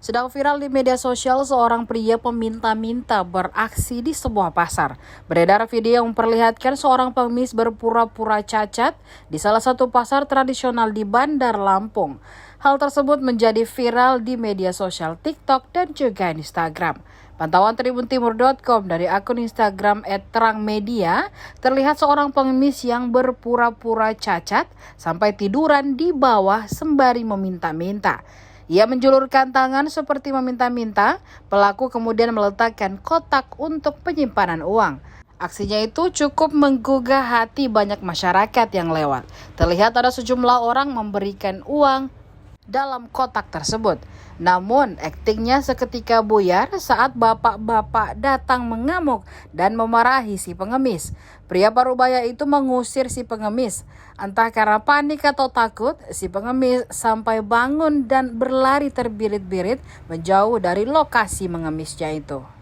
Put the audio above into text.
Sedang viral di media sosial, seorang pria peminta-minta beraksi di sebuah pasar. Beredar video yang memperlihatkan seorang pengemis berpura-pura cacat di salah satu pasar tradisional di Bandar Lampung. Hal tersebut menjadi viral di media sosial TikTok dan juga Instagram. Pantauan tribuntimur.com dari akun Instagram @terangmedia, terlihat seorang pengemis yang berpura-pura cacat sampai tiduran di bawah sembari meminta-minta. Ia menjulurkan tangan seperti meminta-minta, pelaku kemudian meletakkan kotak untuk penyimpanan uang. Aksinya itu cukup menggugah hati banyak masyarakat yang lewat. Terlihat ada sejumlah orang memberikan uang dalam kotak tersebut. Namun, aktingnya seketika buyar saat bapak-bapak datang mengamuk dan memarahi si pengemis. Pria parubaya itu mengusir si pengemis. Entah karena panik atau takut, si pengemis sampai bangun dan berlari terbirit-birit menjauh dari lokasi mengemisnya itu.